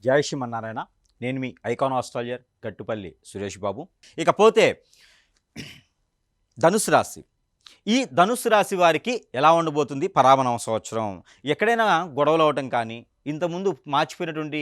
జై శ్రీమన్నారాయణ. నేను మీ icon astrologer Gattupalli Suresh Babu. ఇకపోతే ధనుసు రాశి. ఈ ధనుసు రాశి వారికి ఎలా ఉండబోతుంది పరాభవ సంవత్సరం? ఎక్కడైనా గొడవలు అవ్వటం కానీ, ఇంతకుముందు మార్చిపోయినటువంటి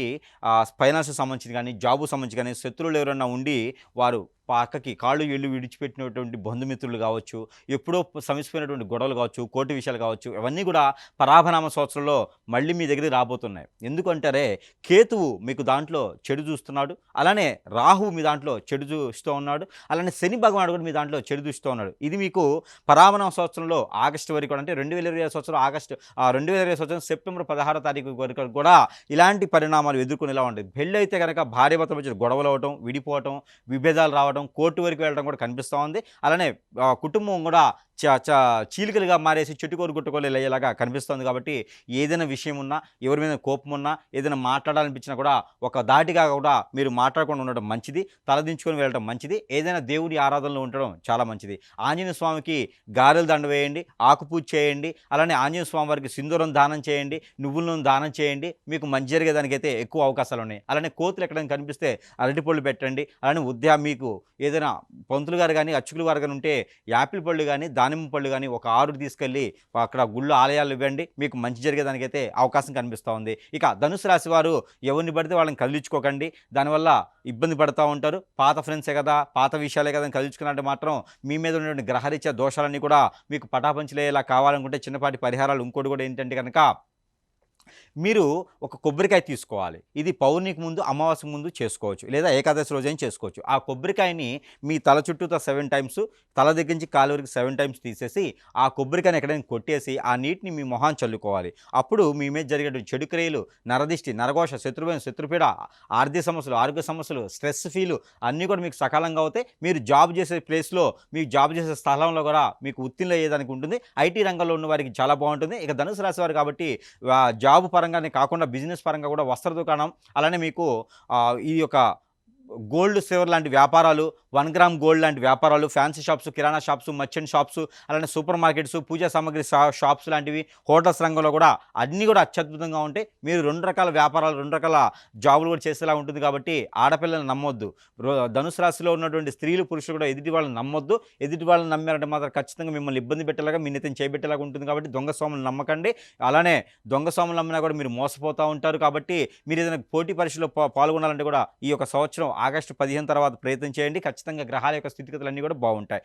ఫైనాన్స్కి సంబంధించి కానీ, జాబు సంబంధించి కానీ, శత్రువులు ఎవరైనా ఉండి వారు పక్కకి కాళ్ళు ఏళ్ళు విడిచిపెట్టినటువంటి బంధుమిత్రులు కావచ్చు, ఎప్పుడో సమసిపోయినటువంటి గొడవలు కావచ్చు, కోర్టు విషయాలు కావచ్చు, ఇవన్నీ కూడా పరాభనామ సంవత్సరంలో మళ్ళీ మీ దగ్గరికి రాబోతున్నాయి. ఎందుకంటారే కేతువు మీకు దాంట్లో చెడు చూస్తున్నాడు, అలానే రాహు మీ దాంట్లో చెడు చూస్తూ ఉన్నాడు, అలానే శని భగవానుడు కూడా మీ దాంట్లో చెడు చూస్తూ ఉన్నాడు. ఇది మీకు పరాభనామ సంవత్సరంలో ఆగస్టు వరకు అంటే 2020 సంవత్సరం ఆగస్టు 2020 సంవత్సరం సెప్టెంబర్ 16వ తారీఖు వరకు కూడా ఇలాంటి పరిణామాలు ఎదుర్కొనేలా ఉంటుంది. పెళ్ళి అయితే కనుక భార్యాభర్తల మధ్య గొడవలు అవ్వటం, విడిపోవటం, విభేదాలు రావడం, కోర్టు వరకు వెళ్ళడం కూడా కనిపిస్తూ ఉంది. అలానే కుటుంబం కూడా చీలికలుగా మారేసి చెట్టుకోరు గుట్టుకోలు అయ్యేలాగా కనిపిస్తుంది. కాబట్టి ఏదైనా విషయం ఉన్నా, ఎవరి మీద కోపం ఉన్నా, ఏదైనా మాట్లాడాలనిపించినా కూడా ఒక దాటిగా కూడా మీరు మాట్లాడకుండా ఉండడం మంచిది, తలదించుకొని వెళ్ళడం మంచిది. ఏదైనా దేవుడి ఆరాధనలో ఉండడం చాలా మంచిది. ఆంజనేయ స్వామికి గారెలు దండ వేయండి, ఆకుపూజ చేయండి, అలానే ఆంజనేయ స్వామి వారికి సింధూరం దానం చేయండి, నువ్వుల నూనె దానం చేయండి, మీకు మంచి జరిగేదానికైతే ఎక్కువ అవకాశాలు ఉన్నాయి. అలానే కోతులు ఎక్కడైనా కనిపిస్తే అరటిపళ్ళు పెట్టండి. అలానే మీకు ఏదైనా పంతులు గారు కానీ, అర్చకులు వారు కానీ ఉంటే యాపిల్ పళ్ళు కానీ, దానిమ్మ పళ్ళు కానీ ఒక 6 తీసుకెళ్ళి అక్కడ గుళ్ళు ఆలయాలు ఇవ్వండి, మీకు మంచి జరిగేదానికైతే అవకాశం కనిపిస్తూ ఉంది. ఇక ధనుసు రాశి వారు ఎవరిని పడితే వాళ్ళని కదిలించుకోకండి, దానివల్ల ఇబ్బంది పడుతూ ఉంటారు. పాత ఫ్రెండ్సే కదా, పాత విషయాలే కదా అని కదిలించుకున్నట్టు మాత్రం మీ మీద ఉన్నటువంటి గ్రహరీత్యా దోషాలన్నీ కూడా మీకు పటాపంచలేలా కావాలనుకుంటే చిన్నపాటి పరిహారాలు. ఇంకోటి కూడా ఏంటంటే కనుక మీరు ఒక కొబ్బరికాయ తీసుకోవాలి. ఇది పౌర్ణమికి ముందు, అమావాస్యకు ముందు చేసుకోవచ్చు, లేదా ఏకాదశి రోజైనా చేసుకోవచ్చు. ఆ కొబ్బరికాయని మీ తల చుట్టూతో 7 టైమ్స్, తల దగ్గర నుంచి కాలు వరకు 7 టైమ్స్ తీసేసి ఆ కొబ్బరికాయని ఎక్కడైనా కొట్టేసి ఆ నీటిని మీ మొహాన్ని చల్లుకోవాలి. అప్పుడు మీ మీద జరిగే చెడు క్రియలు, నరదిష్టి, నరఘోష, శత్రుపీడ, ఆర్థిక సమస్యలు, ఆరోగ్య సమస్యలు, స్ట్రెస్ ఫీలు అన్నీ కూడా మీకు సకాలంగా అవుతాయి. మీరు జాబ్ చేసే ప్లేస్లో, మీకు జాబ్ చేసే స్థలంలో కూడా మీకు ఉత్తీర్ణులు అయ్యేదానికి ఉంటుంది. ఐటీ రంగంలో ఉన్న వారికి చాలా బాగుంటుంది. ఇక ధనుసు రాశి వారు కాబట్టి జాబ్ పరంగానే కాకుండా బిజినెస్ పరంగా కూడా వస్త్ర దుకాణం, అలానే మీకు ఈ యొక్క గోల్డ్ సిల్వర్ లాంటి వ్యాపారాలు, 1 గ్రామ్ గోల్డ్ లాంటి వ్యాపారాలు, ఫ్యాన్సీ షాప్స్, కిరాణా షాప్స్, మర్చెంట్ షాప్స్, అలానే సూపర్ మార్కెట్స్, పూజా సామాగ్రి షాప్స్ లాంటివి, హోటల్స్ రంగంలో కూడా అన్నీ కూడా అత్యద్భుతంగా ఉంటాయి. మీరు 2 రకాల వ్యాపారాలు, 2 రకాల జాబులు కూడా చేసేలా ఉంటుంది. కాబట్టి ఆడపిల్లలు నమ్మొద్దు. ధనుసు రాశిలో ఉన్నటువంటి స్త్రీలు, పురుషులు కూడా ఎదుటి వాళ్ళని నమ్మొద్దు. ఎదుటి వాళ్ళని నమ్మారంటే మాత్రం ఖచ్చితంగా మిమ్మల్ని ఇబ్బంది పెట్టేలాగా, మీ నెత్తిని చేయబెట్టేలాగా ఉంటుంది. కాబట్టి దొంగ స్వాములు నమ్మకండి. అలానే దొంగ స్వాములు నమ్మినా కూడా మీరు మోసపోతూ ఉంటారు. కాబట్టి మీరు ఏదైనా పోటీ పరీక్షలో పాల్గొనాలంటే కూడా ఈ యొక్క సంవత్సరం ఆగస్టు 15 తర్వాత ప్రయత్నం చేయండి. ఖచ్చితంగా గ్రహాల యొక్క స్థితిగతులన్నీ కూడా బాగుంటాయి.